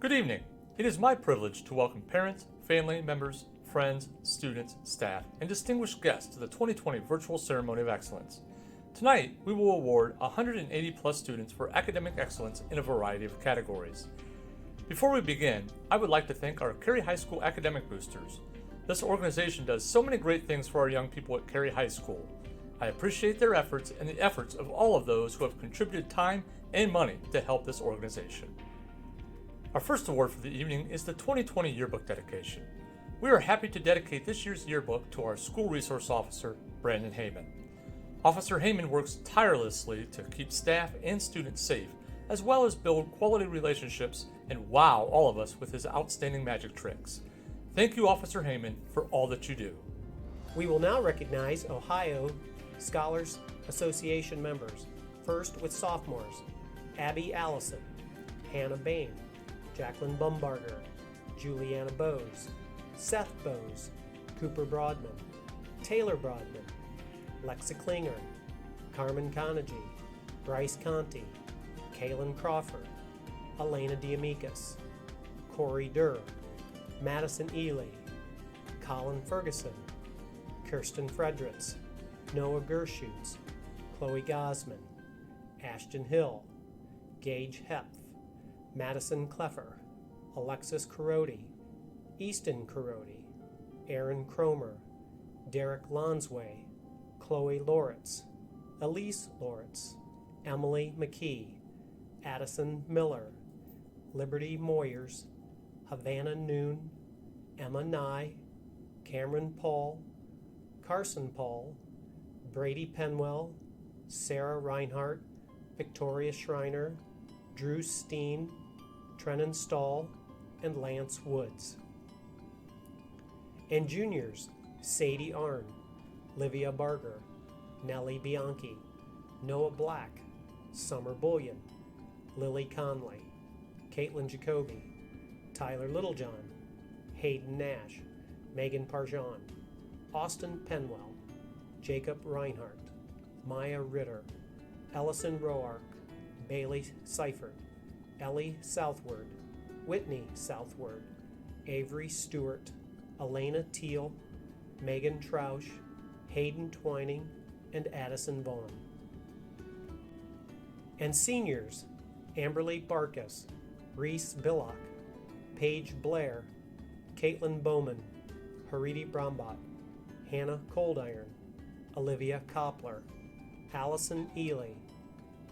Good evening. It is my privilege to welcome parents, family members, friends, students, staff, and distinguished guests to the 2020 Virtual Ceremony of Excellence. Tonight, we will award 180 plus students for academic excellence in a variety of categories. Before we begin, I would like to thank our Carey High School academic boosters. This organization does so many great things for our young people at Carey High School. I appreciate their efforts and the efforts of all of those who have contributed time and money to help this organization. Our first award for the evening is the 2020 Yearbook Dedication. We are happy to dedicate this year's yearbook to our School Resource Officer, Brandon Heyman. Officer Heyman works tirelessly to keep staff and students safe, as well as build quality relationships and wow all of us with his outstanding magic tricks. Thank you, Officer Heyman, for all that you do. We will now recognize Ohio Scholars Association members. First with sophomores, Abby Allison, Hannah Bain, Jacqueline Bumbarger, Juliana Bowes, Seth Bowes, Cooper Broadman, Taylor Broadman, Lexa Klinger, Carmen Conagy, Bryce Conti, Kaylin Crawford, Elena Diamikis, Corey Durr, Madison Ely, Colin Ferguson, Kirsten Fredericks, Noah Gershutz, Chloe Gosman, Ashton Hill, Gage Hepf, Madison Cleffer, Alexis Carodi, Easton Carodi, Aaron Cromer, Derek Lonsway, Chloe Loritz, Elise Loritz, Emily McKee, Addison Miller, Liberty Moyers, Havana Noon, Emma Nye, Cameron Paul, Carson Paul, Brady Penwell, Sarah Reinhart, Victoria Schreiner, Drew Steen, Trennan Stahl, and Lance Woods. And juniors, Sadie Arn, Livia Barger, Nellie Bianchi, Noah Black, Summer Bullion, Lily Conley, Caitlin Jacoby, Tyler Littlejohn, Hayden Nash, Megan Parjan, Austin Penwell, Jacob Reinhardt, Maya Ritter, Ellison Roark, Bailey Seifert, Ellie Southward, Whitney Southward, Avery Stewart, Elena Teal, Megan Trausch, Hayden Twining, and Addison Vaughn. And seniors, Amberly Barkas, Reese Billock, Paige Blair, Caitlin Bowman, Hariti Brambot, Hannah Coldiron, Olivia Koppler, Allison Ely,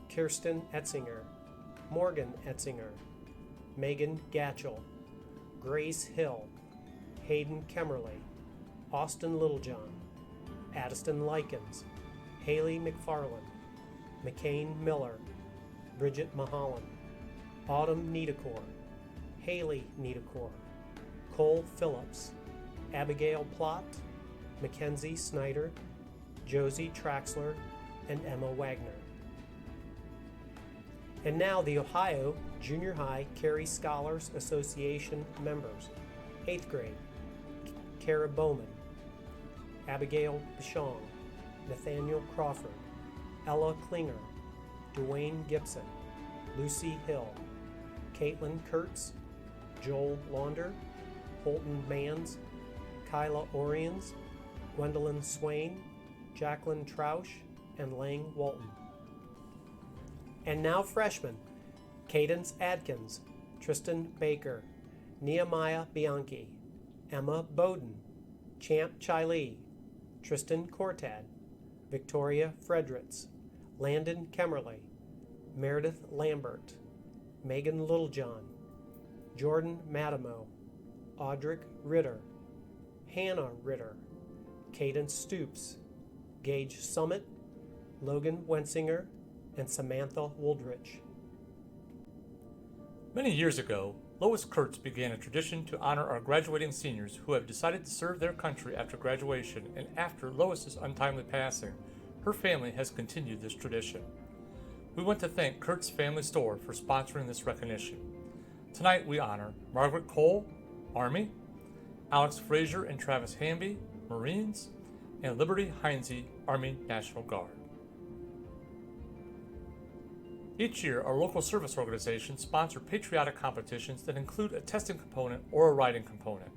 Kirsten Etzinger, Morgan Etzinger, Megan Gatchell, Grace Hill, Hayden Kemmerly, Austin Littlejohn, Addiston Likens, Haley McFarland, McCain Miller, Bridget Mahalan, Autumn Niedekor, Haley Niedekor, Cole Phillips, Abigail Plott, Mackenzie Snyder, Josie Traxler, and Emma Wagner. And now the Ohio Junior High Carey Scholars Association members. 8th grade, Kara Bowman, Abigail Bichon, Nathaniel Crawford, Ella Klinger, Dwayne Gibson, Lucy Hill, Caitlin Kurtz, Joel Launder, Holton Mans, Kyla Oriens, Gwendolyn Swain, Jacqueline Trausch, and Lang Walton. And now freshmen, Cadence Adkins, Tristan Baker, Nehemiah Bianchi, Emma Bowden, Champ Chiley, Tristan Cortad, Victoria Fredericks, Landon Kemmerly, Meredith Lambert, Megan Littlejohn, Jordan Madamo, Audric Ritter, Hannah Ritter, Cadence Stoops, Gage Summit, Logan Wensinger, and Samantha Woldrich. Many years ago, Lois Kurtz began a tradition to honor our graduating seniors who have decided to serve their country after graduation, and after Lois's untimely passing, her family has continued this tradition. We want to thank Kurtz Family Store for sponsoring this recognition. Tonight we honor Margaret Cole, Army, Alex Frazier and Travis Hamby, Marines, and Liberty Heinze, Army National Guard. Each year, our local service organizations sponsor patriotic competitions that include a testing component or a writing component.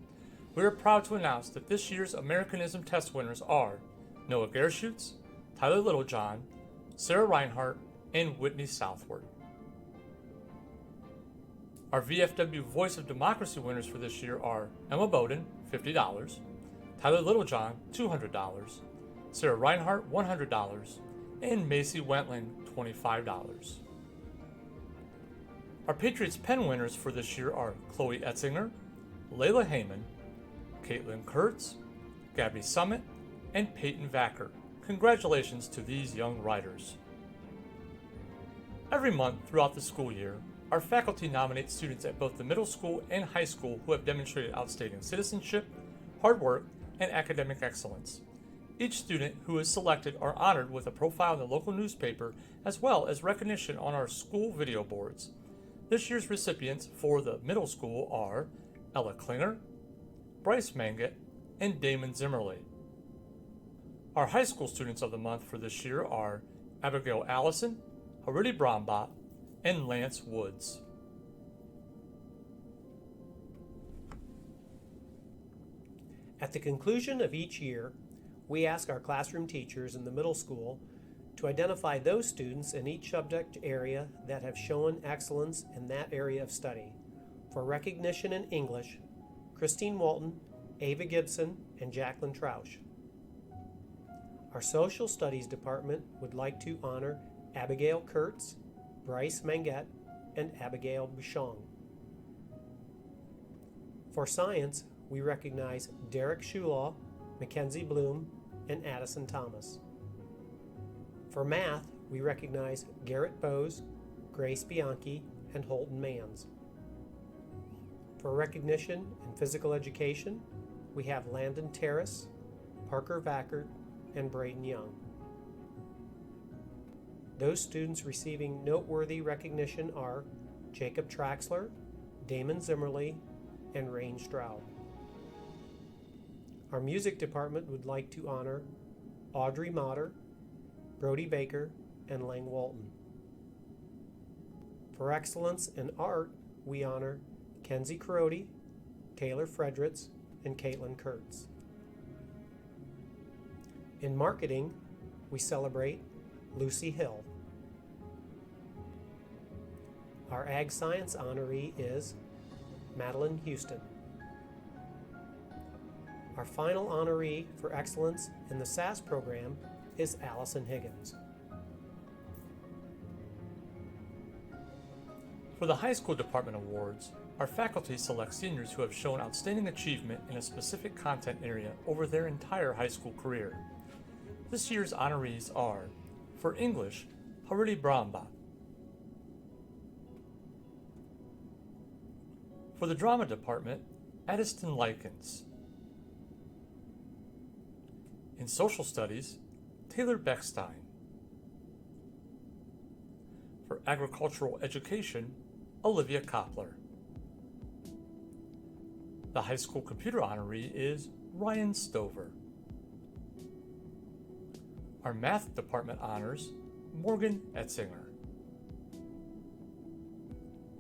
We are proud to announce that this year's Americanism test winners are Noah Gershutz, Tyler Littlejohn, Sarah Reinhart, and Whitney Southward. Our VFW Voice of Democracy winners for this year are Emma Bowden, $50, Tyler Littlejohn, $200, Sarah Reinhart, $100, and Macy Wentling, $25. Our Patriots Pen winners for this year are Chloe Etzinger, Layla Heyman, Caitlin Kurtz, Gabby Summit, and Peyton Vacker. Congratulations to these young writers. Every month throughout the school year, our faculty nominate students at both the middle school and high school who have demonstrated outstanding citizenship, hard work, and academic excellence. Each student who is selected are honored with a profile in the local newspaper as well as recognition on our school video boards. This year's recipients for the middle school are Ella Klinger, Bryce Mangat, and Damon Zimmerly. Our high school students of the month for this year are Abigail Allison, Haridi Brombaugh, and Lance Woods. At the conclusion of each year, we ask our classroom teachers in the middle school to identify those students in each subject area that have shown excellence in that area of study. For recognition in English, Christine Walton, Ava Gibson, and Jacqueline Trausch. Our social studies department would like to honor Abigail Kurtz, Bryce Mangat, and Abigail Bouchon. For science, we recognize Derek Shulaw, Mackenzie Bloom, and Addison Thomas. For math, we recognize Garrett Bowes, Grace Bianchi, and Holton Manns. For recognition in physical education, we have Landon Terrace, Parker Vackert, and Braden Young. Those students receiving noteworthy recognition are Jacob Traxler, Damon Zimmerly, and Rain Stroud. Our music department would like to honor Audrey Motter, Brody Baker, and Lang Walton. For excellence in art, we honor Kenzie Carodi, Taylor Fredericks, and Caitlin Kurtz. In marketing, we celebrate Lucy Hill. Our Ag Science honoree is Madeline Houston. Our final honoree for excellence in the SAS program is Allison Higgins. For the high school department awards, our faculty select seniors who have shown outstanding achievement in a specific content area over their entire high school career. This year's honorees are, for English, Haridi Brombaugh. For the drama department, Addiston Likens. In social studies, Taylor Beckstein. For agricultural education, Olivia Koppler. The high school computer honoree is Ryan Stover. Our math department honors Morgan Etzinger.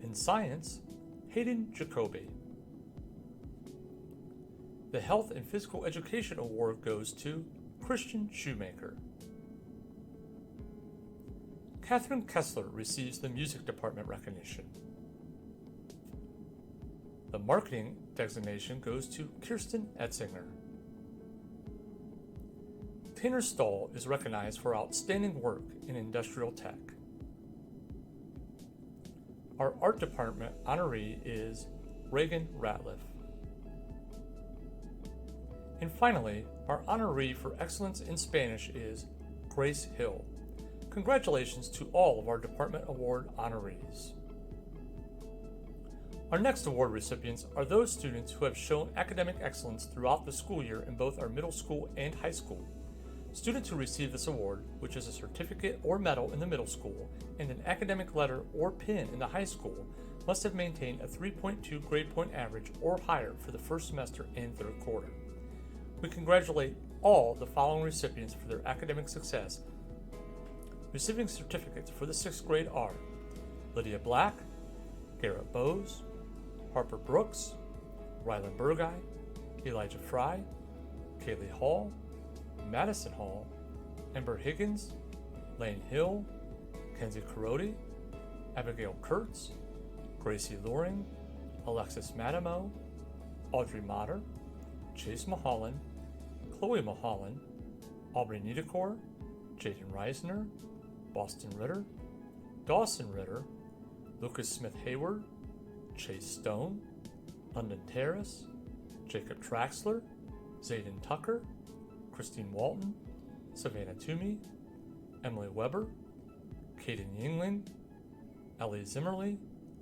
In science, Hayden Jacoby. The Health and Physical Education Award goes to Christian Shoemaker. Catherine Kessler receives the Music Department recognition. The Marketing designation goes to Kirsten Etzinger. Tanner Stahl is recognized for outstanding work in industrial tech. Our Art Department honoree is Reagan Ratliff. And finally, our honoree for excellence in Spanish is Grace Hill. Congratulations to all of our Department Award honorees. Our next award recipients are those students who have shown academic excellence throughout the school year in both our middle school and high school. Students who receive this award, which is a certificate or medal in the middle school and an academic letter or pin in the high school, must have maintained a 3.2 grade point average or higher for the first semester and third quarter. We congratulate all the following recipients for their academic success Receiving certificates for the 6th grade are Lydia Black, Garrett Bowes, Harper Brooks, Rylan Burgai, Elijah Fry, Kaylee Hall, Madison Hall, Ember Higgins, Lane Hill, Kenzie Carodi, Abigail Kurtz, Gracie Loring, Alexis Madamo, Audrey Motter, Chase Mulholland, Chloe Mulholland, Aubrey Niedekor, Jaden Reisner, Boston Ritter, Dawson Ritter, Lucas Smith Hayward, Chase Stone, London Terrace, Jacob Traxler, Zayden Tucker, Christine Walton, Savannah Toomey, Emily Weber, Kaden Yingling, Ellie Zimmerly,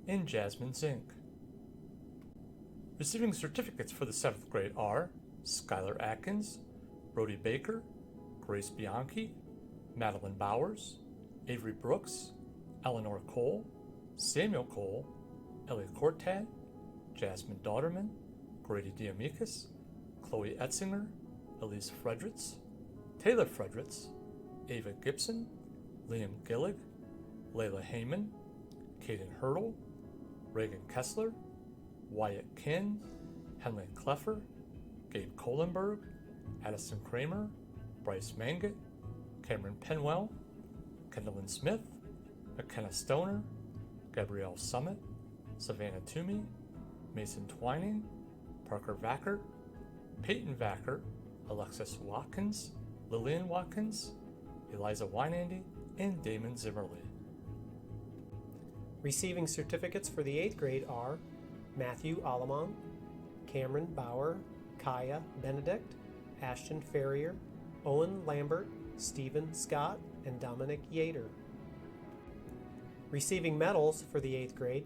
and Jasmine Zink. Receiving certificates for the 7th grade are Skylar Atkins, Brody Baker, Grace Bianchi, Madeline Bowers, Avery Brooks, Eleanor Cole, Samuel Cole, Ellie Cortad, Jasmine Daughterman, Grady Diamikis, Chloe Etzinger, Elise Fredericks, Taylor Fredericks, Ava Gibson, Liam Gillig, Layla Heyman, Caden Hurdle, Reagan Kessler, Wyatt Kinn, Henley Kleffer, Gabe Kohlenberg, Addison Kramer, Bryce Mangett, Cameron Penwell, Kendallin Smith, McKenna Stoner, Gabrielle Summit, Savannah Toomey, Mason Twining, Parker Vackert, Peyton Vackert, Alexis Watkins, Lillian Watkins, Eliza Weinandy, and Damon Zimmerly. Receiving certificates for the 8th grade are Matthew Alamon, Cameron Bauer, Kaya Benedict, Ashton Ferrier, Owen Lambert, Stephen Scott, and Dominic Yater. Receiving medals for the 8th grade,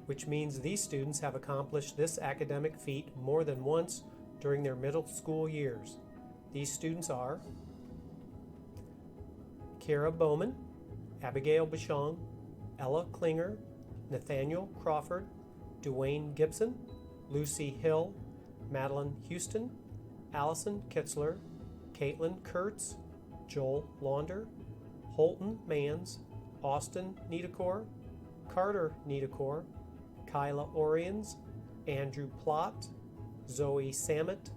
which means these students have accomplished this academic feat more than once during their middle school years. These students are Kara Bowman, Abigail Bichon, Ella Klinger, Nathaniel Crawford, Dwayne Gibson, Lucy Hill, Madeline Houston, Allison Kitzler, Caitlin Kurtz, Joel Launder, Holton Mans, Austin Niedekor, Carter Niedekor, Kyla Oriens, Andrew Plott, Zoe Samet,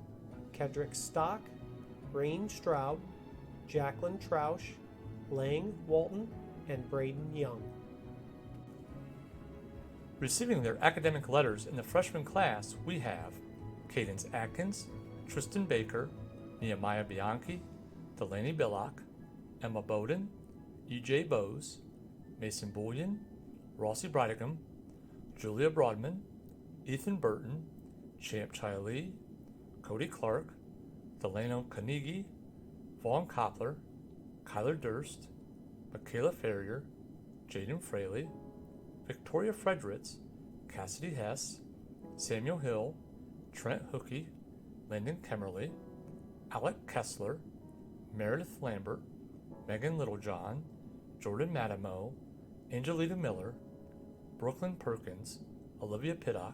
Kedrick Stock, Rain Straub, Jacqueline Troush, Lang Walton, and Braden Young. Receiving their academic letters in the freshman class, we have Cadence Atkins, Tristan Baker, Nehemiah Bianchi, Delaney Billock, Emma Bowden, E.J. Bowes, Mason Bullion, Rossi Bridicum, Julia Broadman, Ethan Burton, Champ Chai-Lee, Cody Clark, Delano Kanigi, Vaughn Koppler, Kyler Durst, Michaela Ferrier, Jaden Fraley, Victoria Fredericks, Cassidy Hess, Samuel Hill, Trent Hookey, Landon Kemmerly, Alec Kessler, Meredith Lambert, Megan Littlejohn, Jordan Madamo, Angelita Miller, Brooklyn Perkins, Olivia Piddock,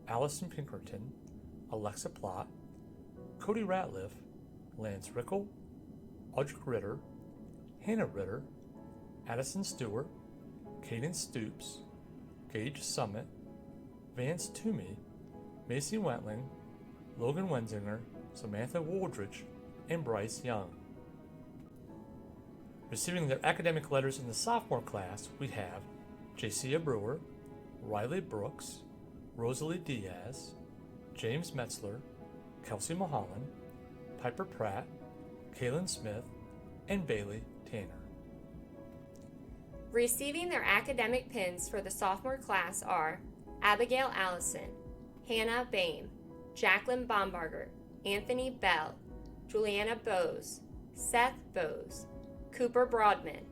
Allison Pinkerton, Alexa Plott, Cody Ratliff, Lance Rickle, Audric Ritter, Hannah Ritter, Addison Stewart, Caden Stoops, Gage Summit, Vance Toomey, Macy Wentling, Logan Wenzinger, Samantha Wooldridge, and Bryce Young. Receiving their academic letters in the sophomore class, we have Jacia Brewer, Riley Brooks, Rosalie Diaz, James Metzler, Kelsey Mulholland, Piper Pratt, Kaylin Smith, and Bailey Tanner. Receiving their academic pins for the sophomore class are Abigail Allison, Hannah Boehm, Jacqueline Baumbarger, Anthony Bell, Juliana Bowes, Seth Bowes, Cooper Broadman,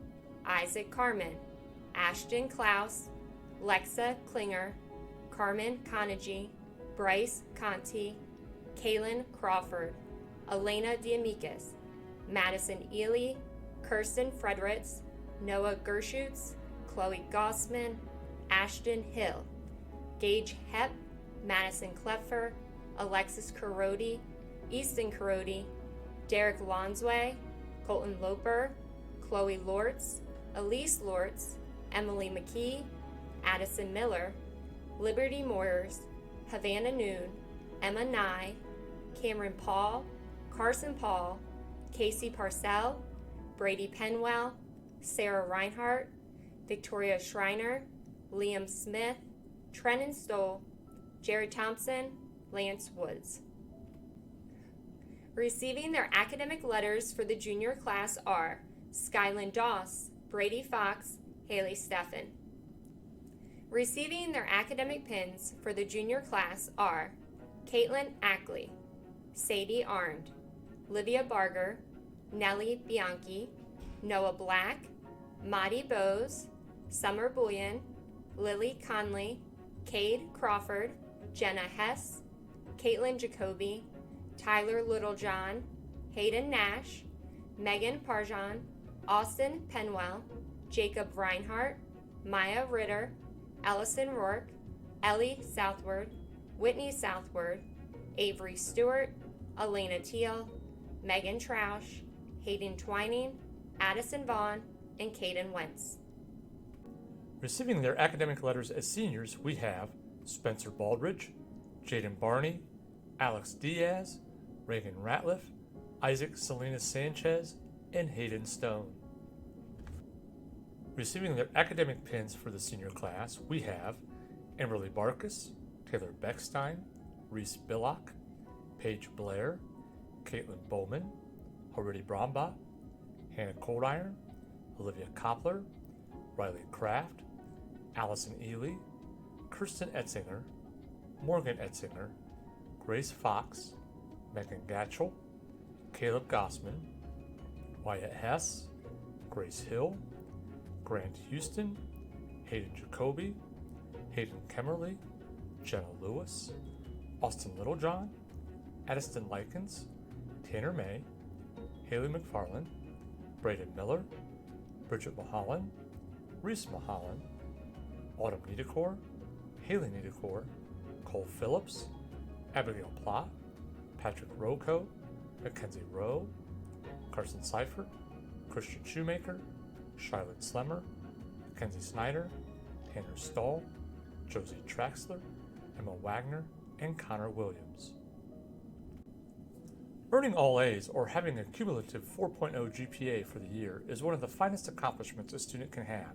Isaac Carmen, Ashton Klaus, Lexa Klinger, Carmen Conagy, Bryce Conti, Kaylin Crawford, Elena Diamikis, Madison Ely, Kirsten Fredericks, Noah Gershutz, Chloe Gossman, Ashton Hill, Gage Hepp, Madison Kleffer, Alexis Carodi, Easton Carodi, Derek Lonsway, Colton Loper, Chloe Lortz, Elise Lortz, Emily McKee, Addison Miller, Liberty Moyers, Havana Noon, Emma Nye, Cameron Paul, Carson Paul, Casey Parcell, Brady Penwell, Sarah Reinhart, Victoria Schreiner, Liam Smith, Trenton Stoll, Jared Thompson, Lance Woods. Receiving their academic letters for the junior class are Skyland Doss, Brady Fox, Haley Steffen. Receiving their academic pins for the junior class are Caitlin Ackley, Sadie Arndt, Livia Barger, Nellie Bianchi, Noah Black, Maddie Bowes, Summer Bullion, Lily Conley, Cade Crawford, Jenna Hess, Caitlin Jacoby, Tyler Littlejohn, Hayden Nash, Megan Parjan, Austin Penwell, Jacob Reinhart, Maya Ritter, Allison Rourke, Ellie Southward, Whitney Southward, Avery Stewart, Elena Teal, Megan Troush, Hayden Twining, Addison Vaughn, and Caden Wentz. Receiving their academic letters as seniors, we have Spencer Baldridge, Jaden Barney, Alex Diaz, Reagan Ratliff, Isaac Salinas Sanchez, and Hayden Stone. Receiving their academic pins for the senior class, we have Amberly Barkus, Taylor Beckstein, Reese Billock, Paige Blair, Caitlin Bowman, Haridi Bromba, Hannah Coldiron, Olivia Koppler, Riley Kraft, Allison Ely, Kirsten Etzinger, Morgan Etzinger, Grace Fox, Megan Gatchell, Caleb Gossman, Wyatt Hess, Grace Hill, Grant Houston, Hayden Jacoby, Hayden Kemmerly, Jenna Lewis, Austin Littlejohn, Addiston Likens, Tanner May, Haley McFarland, Braden Miller, Bridget Mulholland, Reese Mulholland, Autumn Niedekor, Haley Niedekor, Cole Phillips, Abigail Plott, Patrick Rocco, Mackenzie Rowe, Carson Seifert, Christian Shoemaker, Charlotte Slemmer, Mackenzie Snyder, Tanner Stahl, Josie Traxler, Emma Wagner, and Connor Williams. Earning all A's or having a cumulative 4.0 GPA for the year is one of the finest accomplishments a student can have.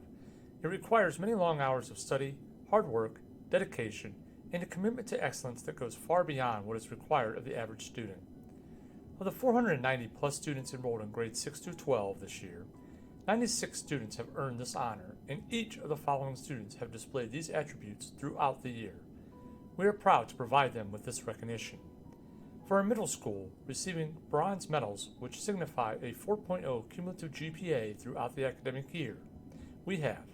It requires many long hours of study, hard work, dedication, and a commitment to excellence that goes far beyond what is required of the average student. Of the 490 plus students enrolled in grades 6 through 12 this year, 96 students have earned this honor, and each of the following students have displayed these attributes throughout the year. We are proud to provide them with this recognition. For our middle school, receiving bronze medals, which signify a 4.0 cumulative GPA throughout the academic year, we have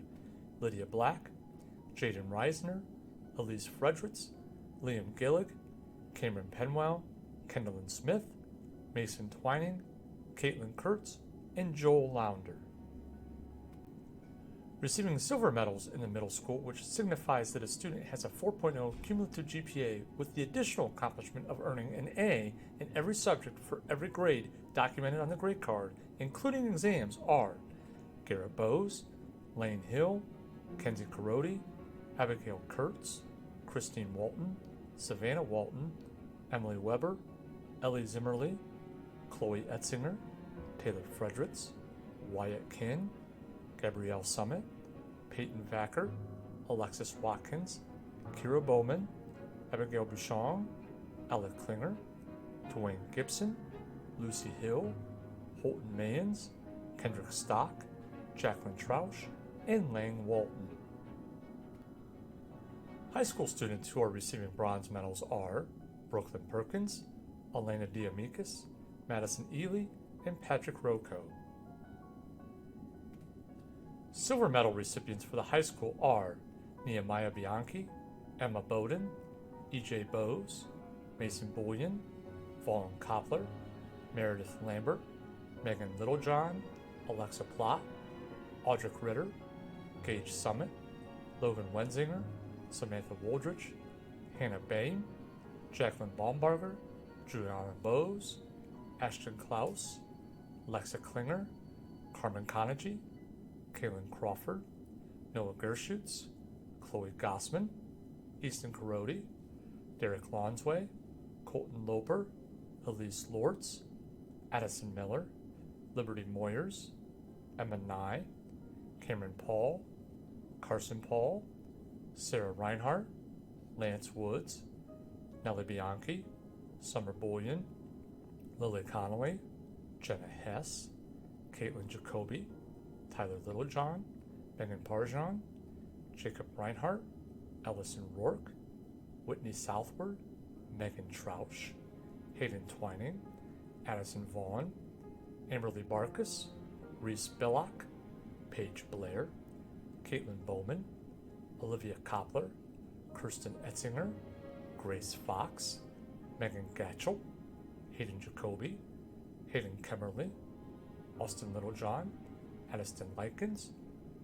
Lydia Black, Jaden Reisner, Elise Fredericks, Liam Gillig, Cameron Penwell, Kendallin Smith, Mason Twining, Caitlin Kurtz, and Joel Launder. Receiving silver medals in the middle school, which signifies that a student has a 4.0 cumulative GPA with the additional accomplishment of earning an A in every subject for every grade documented on the grade card, including exams, are Garrett Bowes, Lane Hill, Kenzie Carodi, Abigail Kurtz, Christine Walton, Savannah Walton, Emily Weber, Ellie Zimmerly, Chloe Etzinger, Taylor Fredericks, Wyatt Kinn, Gabrielle Summit, Peyton Vacker, Alexis Watkins, Kira Bowman, Abigail Bouchon, Ella Klinger, Dwayne Gibson, Lucy Hill, Holton Mayans, Kendrick Stock, Jacqueline Troush, and Lang Walton. High school students who are receiving bronze medals are Brooklyn Perkins, Elena Diamikis, Madison Ely, and Patrick Rocco. Silver medal recipients for the high school are Nehemiah Bianchi, Emma Bowden, E.J. Bowes, Mason Bullion, Vaughn Koppler, Meredith Lambert, Megan Littlejohn, Alexa Plott, Audric Ritter, Gage Summit, Logan Wenzinger, Samantha Woldridge, Hannah Bain, Jacqueline Baumbarger, Juliana Bowes, Ashton Klaus, Lexa Klinger, Carmen Conagy, Kaylin Crawford, Noah Gershutz, Chloe Gossman, Easton Carodi, Derek Lonsway, Colton Loper, Elise Lortz, Addison Miller, Liberty Moyers, Emma Nye, Cameron Paul, Carson Paul, Sarah Reinhart, Lance Woods, Nellie Bianchi, Summer Bullion, Lily Connolly, Jenna Hess, Caitlin Jacoby, Tyler Littlejohn, Megan Parjan, Jacob Reinhart, Ellison Rourke, Whitney Southward, Megan Troush, Hayden Twining, Addison Vaughn, Amberly Barkus, Reese Billock, Paige Blair, Caitlin Bowman, Olivia Koppler, Kirsten Etzinger, Grace Fox, Megan Gatchell, Hayden Jacoby, Hayden Kemmerly, Austin Littlejohn, Addiston Likens,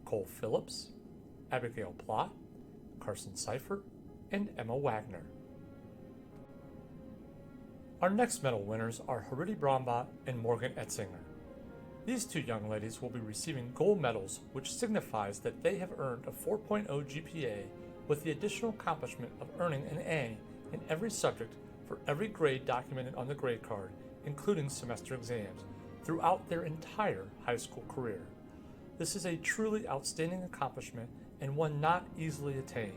Cole Phillips, Abigail Plott, Carson Seifert, and Emma Wagner. Our next medal winners are Hariti Brombaugh and Morgan Etzinger. These two young ladies will be receiving gold medals, which signifies that they have earned a 4.0 GPA with the additional accomplishment of earning an A in every subject for every grade documented on the grade card, including semester exams, throughout their entire high school career. This is a truly outstanding accomplishment and one not easily attained.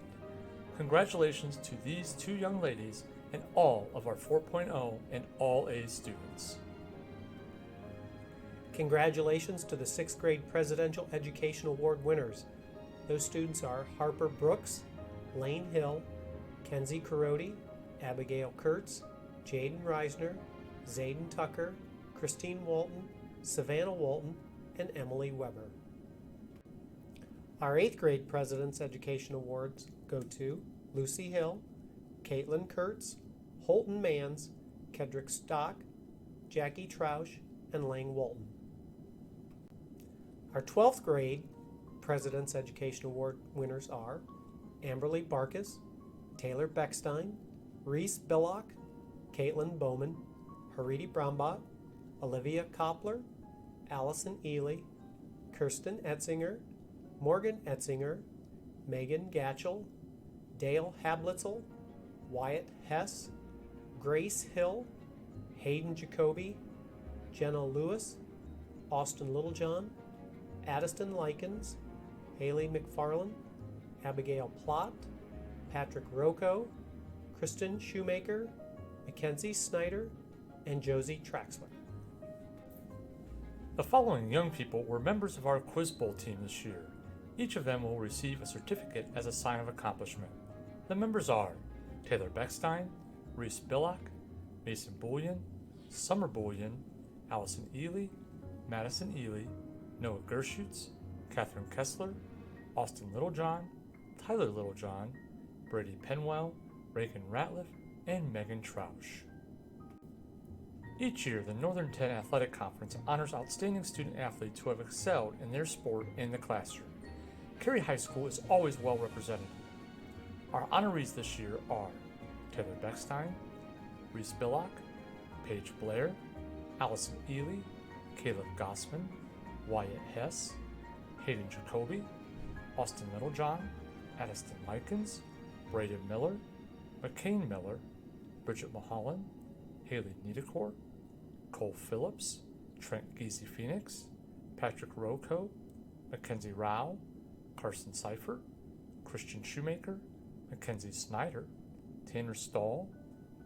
Congratulations to these two young ladies and all of our 4.0 and all A students. Congratulations to the 6th grade Presidential Education Award winners. Those students are Harper Brooks, Lane Hill, Kenzie Carodi, Abigail Kurtz, Jaden Reisner, Zayden Tucker, Christine Walton, Savannah Walton, and Emily Weber. Our 8th grade President's Education Awards go to Lucy Hill, Caitlin Kurtz, Holton Mans, Kedrick Stock, Jackie Troush, and Lang Walton. Our 12th grade President's Education Award winners are Amberly Barkus, Taylor Beckstein, Reese Billock, Caitlin Bowman, Hariti Brombaugh, Olivia Koppler, Allison Ely, Kirsten Etzinger, Morgan Etzinger, Megan Gatchell, Dale Hablitzel, Wyatt Hess, Grace Hill, Hayden Jacoby, Jenna Lewis, Austin Littlejohn, Addiston Likens, Haley McFarland, Abigail Plott, Patrick Rocco, Kristen Shoemaker, Mackenzie Snyder, and Josie Traxler. The following young people were members of our Quiz Bowl team this year. Each of them will receive a certificate as a sign of accomplishment. The members are Taylor Beckstein, Reese Billock, Mason Bullion, Summer Bullion, Allison Ely, Madison Ely, Noah Gershutz, Catherine Kessler, Austin Littlejohn, Tyler Littlejohn, Brady Penwell, Reagan Ratliff, and Megan Troush. Each year, the Northern 10 Athletic Conference honors outstanding student athletes who have excelled in their sport in the classroom. Carey High School is always well represented. Our honorees this year are Taylor Beckstein, Reese Billock, Paige Blair, Allison Ely, Caleb Gossman, Wyatt Hess, Hayden Jacoby, Austin Littlejohn, Addiston Likens, Braden Miller, McCain Miller, Bridget Mulholland, Haley Niedekor, Cole Phillips, Trent Giese Phoenix, Patrick Rocco, Mackenzie Rao, Carson Seifert, Christian Shoemaker, Mackenzie Snyder, Tanner Stahl,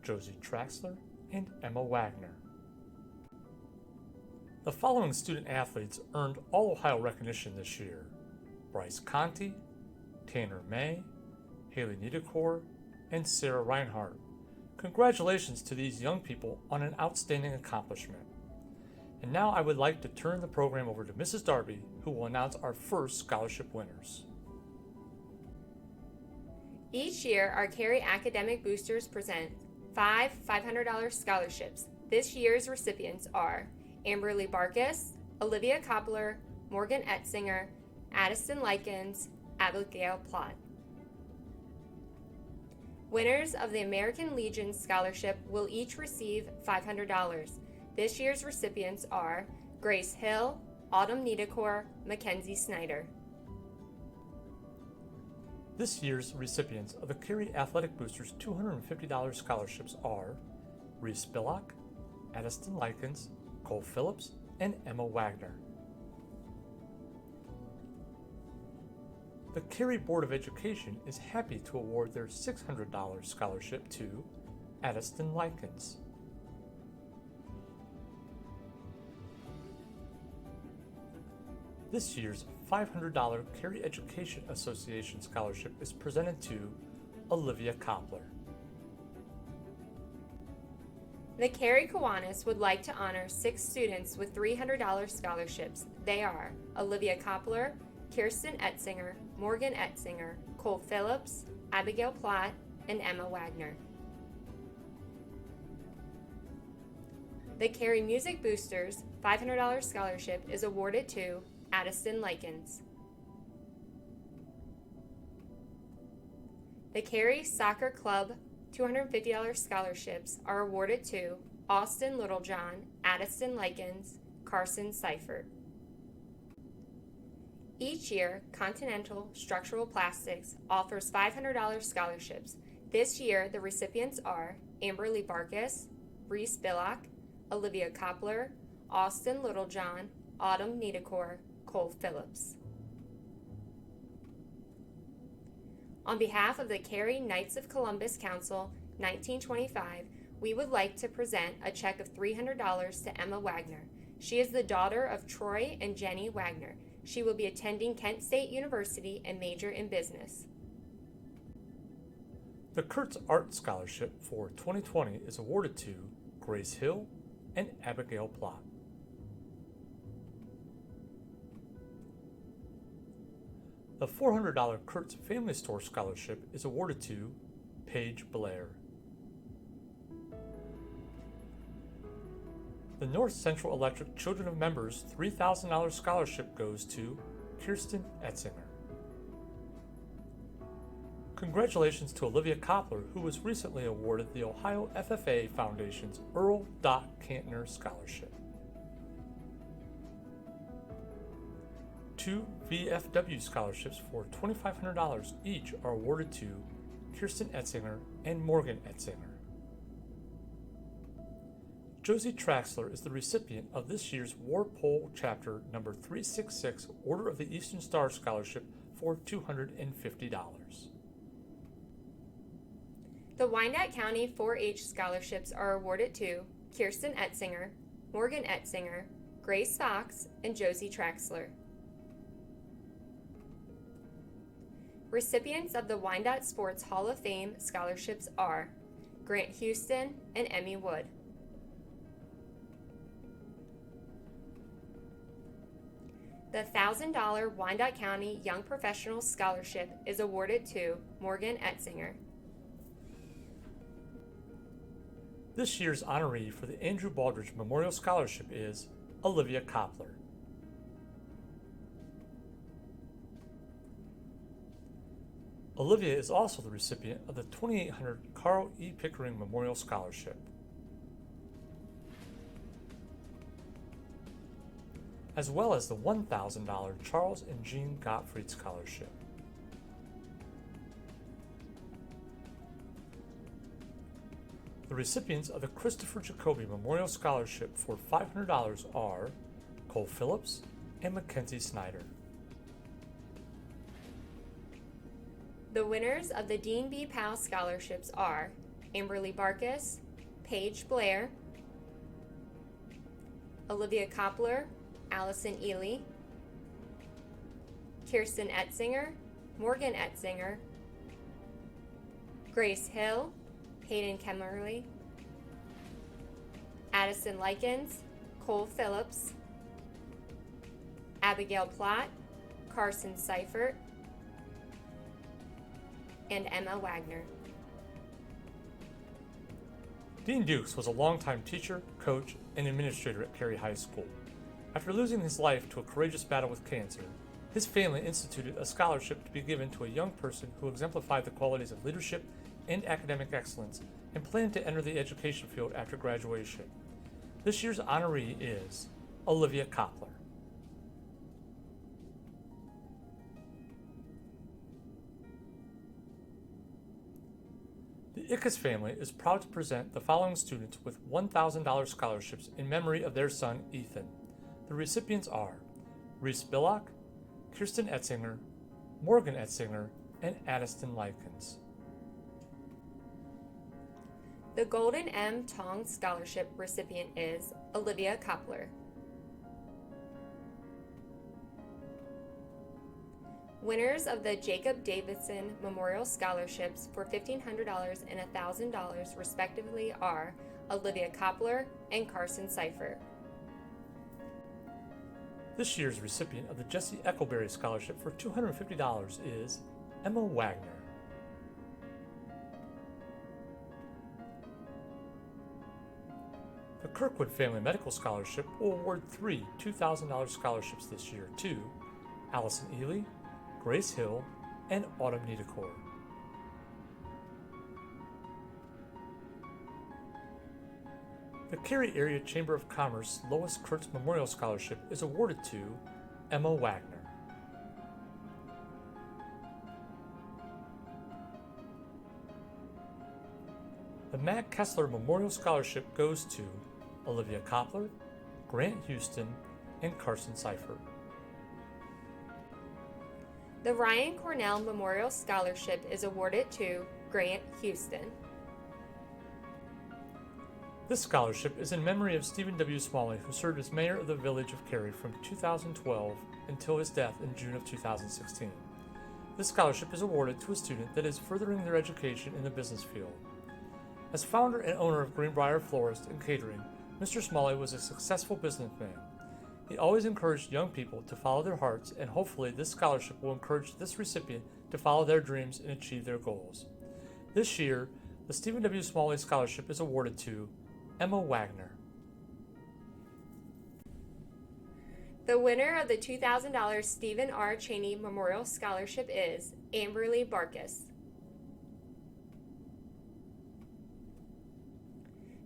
Josie Traxler, and Emma Wagner. The following student athletes earned All-Ohio recognition this year: Bryce Conti, Tanner May, Haley Niedekor, and Sarah Reinhart. Congratulations to these young people on an outstanding accomplishment. And now I would like to turn the program over to Mrs. Darby, who will announce our first scholarship winners. Each year, our Carey Academic Boosters present 5 $500 scholarships. This year's recipients are Amberly Barkus, Olivia Koppler, Morgan Etzinger, Addiston Likens, Abigail Plott. Winners of the American Legion Scholarship will each receive $500. This year's recipients are Grace Hill, Autumn Niedekor, Mackenzie Snyder. This year's recipients of the Carey Athletic Boosters $250 scholarships are Reese Billock, Addiston Likens, Cole Phillips, and Emma Wagner. The Carey Board of Education is happy to award their $600 scholarship to Addiston Likens. This year's $500 Carey Education Association scholarship is presented to Olivia Koppler. The Carey Kiwanis would like to honor 6 students with $300 scholarships. They are Olivia Koppler, Kirsten Etzinger, Morgan Etzinger, Cole Phillips, Abigail Platt, and Emma Wagner. The Carey Music Boosters $500 scholarship is awarded to Addiston Likens. The Carey Soccer Club $250 scholarships are awarded to Austin Littlejohn, Addiston Likens, Carson Seifert. Each year, Continental Structural Plastics offers $500 scholarships. This year, the recipients are Amberly Barkus, Reese Billock, Olivia Koppler, Austin Littlejohn, Autumn Niedekor, Cole Phillips. On behalf of the Carey Knights of Columbus Council 1925, we would like to present a check of $300 to Emma Wagner. She is the daughter of Troy and Jenny Wagner. She will be attending Kent State University and major in business. The Kurtz Art Scholarship for 2020 is awarded to Grace Hill and Abigail Platt. The $400 Kurtz Family Store Scholarship is awarded to Paige Blair. The North Central Electric Children of Members $3,000 scholarship goes to Kirsten Etzinger. Congratulations to Olivia Koppler, who was recently awarded the Ohio FFA Foundation's Earl Dot Cantner Scholarship. 2 VFW scholarships for $2,500 each are awarded to Kirsten Etzinger and Morgan Etzinger. Josie Traxler is the recipient of this year's Warpole Chapter number 366 Order of the Eastern Star Scholarship for $250. The Wyandotte County 4-H scholarships are awarded to Kirsten Etzinger, Morgan Etzinger, Grace Fox, and Josie Traxler. Recipients of the Wyandotte Sports Hall of Fame scholarships are Grant Houston and Emmy Wood. The $1,000 Wyandotte County Young Professional Scholarship is awarded to Morgan Etzinger. This year's honoree for the Andrew Baldridge Memorial Scholarship is Olivia Koppler. Olivia is also the recipient of the $2,800 Carl E. Pickering Memorial Scholarship. As well as the $1,000 Charles and Jean Gottfried Scholarship. The recipients of the Christopher Jacoby Memorial Scholarship for $500 are Cole Phillips and Mackenzie Snyder. The winners of the Dean B. Powell scholarships are Amberly Barkus, Paige Blair, Olivia Koppler, Allison Ely, Kirsten Etzinger, Morgan Etzinger, Grace Hill, Hayden Kemmerly, Addiston Likens, Cole Phillips, Abigail Platt, Carson Seifert, and Emma Wagner. Dean Dukes was a longtime teacher, coach, and administrator at Carey High School. After losing his life to a courageous battle with cancer, his family instituted a scholarship to be given to a young person who exemplified the qualities of leadership and academic excellence and planned to enter the education field after graduation. This year's honoree is Olivia Koppler. The Ickes family is proud to present the following students with $1,000 scholarships in memory of their son, Ethan. The recipients are Reese Billock, Kirsten Etzinger, Morgan Etzinger, and Addiston Likens. The Golden M. Tong Scholarship recipient is Olivia Koppler. Winners of the Jacob Davidson Memorial Scholarships for $1,500 and $1,000 respectively are Olivia Koppler and Carson Seifert. This year's recipient of the Jesse Eckleberry Scholarship for $250 is Emma Wagner. The Kirkwood Family Medical Scholarship will award 3 $2,000 scholarships this year to Allison Ely, Grace Hill, and Autumn Niedekor. The Carey Area Chamber of Commerce Lois Kurtz Memorial Scholarship is awarded to Emma Wagner. The Matt Kessler Memorial Scholarship goes to Olivia Koppler, Grant Houston, and Carson Seifert. The Ryan Cornell Memorial Scholarship is awarded to Grant Houston. This scholarship is in memory of Stephen W. Smalley, who served as mayor of the village of Carey from 2012 until his death in June of 2016. This scholarship is awarded to a student that is furthering their education in the business field. As founder and owner of Greenbrier Florist and Catering, Mr. Smalley was a successful businessman. He always encouraged young people to follow their hearts, and hopefully this scholarship will encourage this recipient to follow their dreams and achieve their goals. This year, the Stephen W. Smalley Scholarship is awarded to Emma Wagner. The winner of the $2,000 Stephen R. Cheney Memorial Scholarship is Amberly Barkus.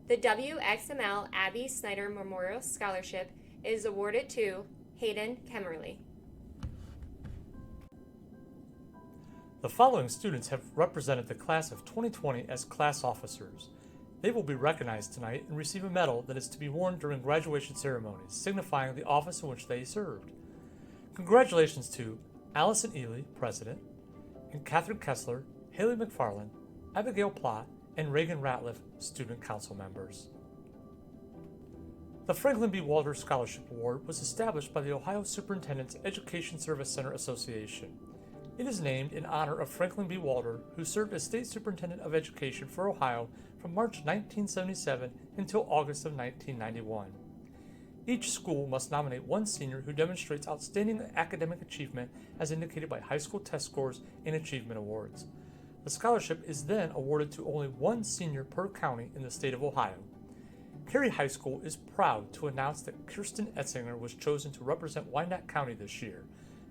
The WXML Abby Snyder Memorial Scholarship is awarded to Hayden Kemmerly. The following students have represented the class of 2020 as class officers. They will be recognized tonight and receive a medal that is to be worn during graduation ceremonies, signifying the office in which they served. Congratulations to Allison Ely, President, and Catherine Kessler, Haley McFarland, Abigail Plott, and Reagan Ratliff, Student Council members. The Franklin B. Walter Scholarship Award was established by the Ohio Superintendent's Education Service Center Association. It is named in honor of Franklin B. Walter, who served as State Superintendent of Education for Ohio from March 1977 until August of 1991. Each school must nominate one senior who demonstrates outstanding academic achievement as indicated by high school test scores and achievement awards. The scholarship is then awarded to only one senior per county in the state of Ohio. Carey High School is proud to announce that Kirsten Etzinger was chosen to represent Wyandotte County this year.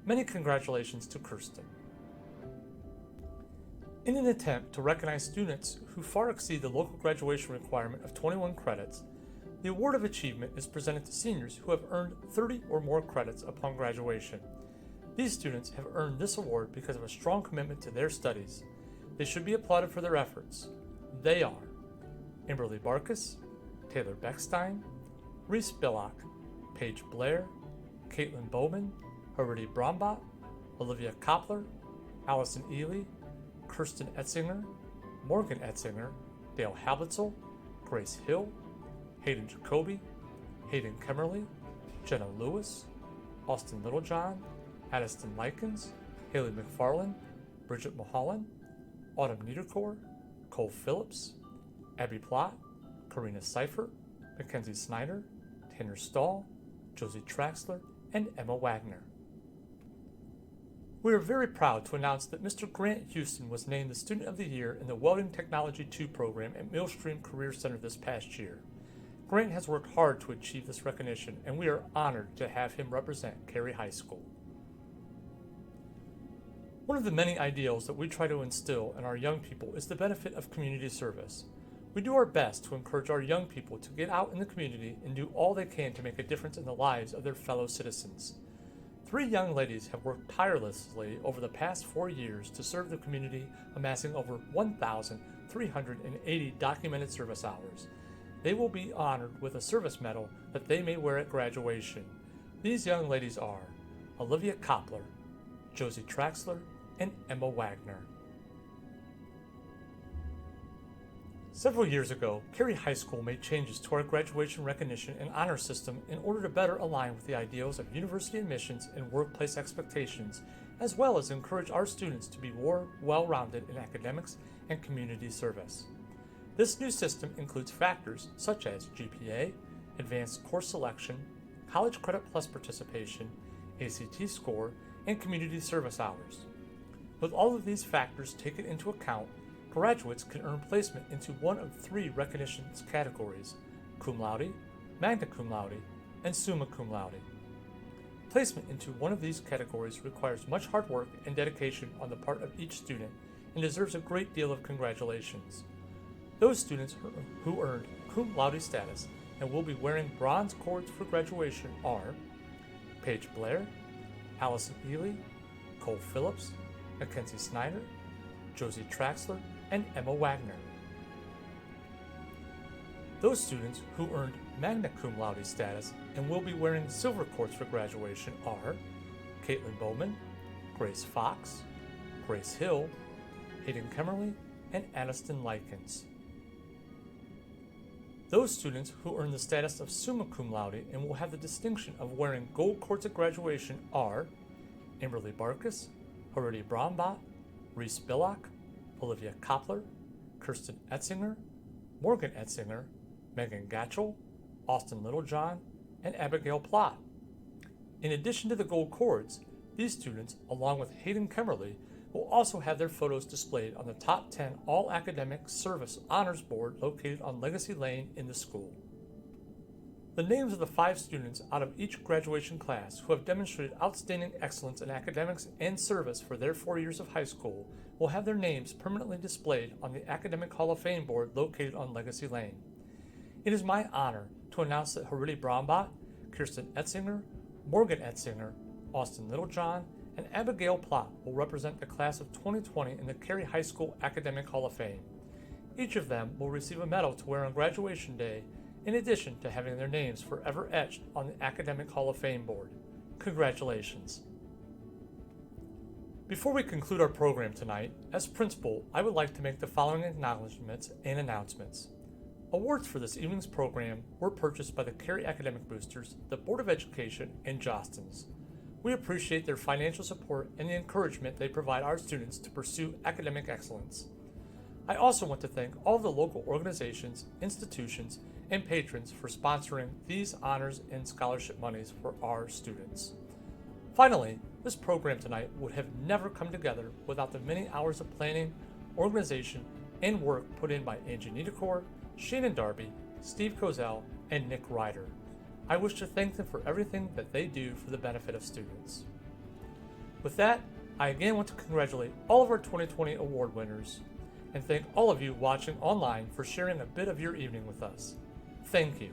Many congratulations to Kirsten. In an attempt to recognize students who far exceed the local graduation requirement of 21 credits, the Award of Achievement is presented to seniors who have earned 30 or more credits upon graduation. These students have earned this award because of a strong commitment to their studies. They should be applauded for their efforts. They are Amberly Barkus, Taylor Beckstein, Reese Billock, Paige Blair, Caitlin Bowman, Harity Brombach, Olivia Koppler, Allison Ely, Kirsten Etzinger, Morgan Etzinger, Dale Habitzel, Grace Hill, Hayden Jacoby, Hayden Kemmerly, Jenna Lewis, Austin Littlejohn, Addiston Likens, Haley McFarland, Bridget Mulholland, Autumn Niedekor, Cole Phillips, Abby Plott, Karina Seifert, Mackenzie Snyder, Tanner Stahl, Josie Traxler, and Emma Wagner. We are very proud to announce that Mr. Grant Houston was named the Student of the Year in the Welding Technology 2 program at Millstream Career Center this past year. Grant has worked hard to achieve this recognition, and we are honored to have him represent Carey High School. One of the many ideals that we try to instill in our young people is the benefit of community service. We do our best to encourage our young people to get out in the community and do all they can to make a difference in the lives of their fellow citizens. 3 young ladies have worked tirelessly over the past 4 years to serve the community, amassing over 1,380 documented service hours. They will be honored with a service medal that they may wear at graduation. These young ladies are Olivia Koppler, Josie Traxler, and Emma Wagner. Several years ago, Carey High School made changes to our graduation recognition and honor system in order to better align with the ideals of university admissions and workplace expectations, as well as encourage our students to be more well-rounded in academics and community service. This new system includes factors such as GPA, advanced course selection, college credit plus participation, ACT score, and community service hours. With all of these factors taken into account, graduates can earn placement into one of 3 recognition categories: cum laude, magna cum laude, and summa cum laude. Placement into one of these categories requires much hard work and dedication on the part of each student and deserves a great deal of congratulations. Those students who earned cum laude status and will be wearing bronze cords for graduation are Paige Blair, Allison Ely, Cole Phillips, Mackenzie Snyder, Josie Traxler, and Emma Wagner. Those students who earned magna cum laude status and will be wearing silver cords for graduation are Caitlin Bowman, Grace Fox, Grace Hill, Hayden Kemmerly, and Aniston Likens. Those students who earn the status of summa cum laude and will have the distinction of wearing gold cords at graduation are Amberly Barkus, Harudi Brambot, Reese Billock, Olivia Koppler, Kirsten Etzinger, Morgan Etzinger, Megan Gatchell, Austin Littlejohn, and Abigail Plott. In addition to the gold cords, these students, along with Hayden Kemmerly, will also have their photos displayed on the top 10 All-Academic Service Honors Board located on Legacy Lane in the school. The names of the 5 students out of each graduation class who have demonstrated outstanding excellence in academics and service for their 4 years of high school will have their names permanently displayed on the Academic Hall of Fame board located on Legacy Lane. It is my honor to announce that Harudi Brambot, Kirsten Etzinger, Morgan Etzinger, Austin Littlejohn, and Abigail Plott will represent the class of 2020 in the Carey High School Academic Hall of Fame. Each of them will receive a medal to wear on graduation day, in addition to having their names forever etched on the Academic Hall of Fame board. Congratulations. Before we conclude our program tonight, as principal, I would like to make the following acknowledgments and announcements. Awards for this evening's program were purchased by the Carey Academic Boosters, the Board of Education, and Jostens. We appreciate their financial support and the encouragement they provide our students to pursue academic excellence. I also want to thank all the local organizations, institutions, and patrons for sponsoring these honors and scholarship monies for our students. Finally, this program tonight would have never come together without the many hours of planning, organization, and work put in by Angie Niederkor, Shannon Darby, Steve Kozel, and Nick Ryder. I wish to thank them for everything that they do for the benefit of students. With that, I again want to congratulate all of our 2020 award winners and thank all of you watching online for sharing a bit of your evening with us. Thank you.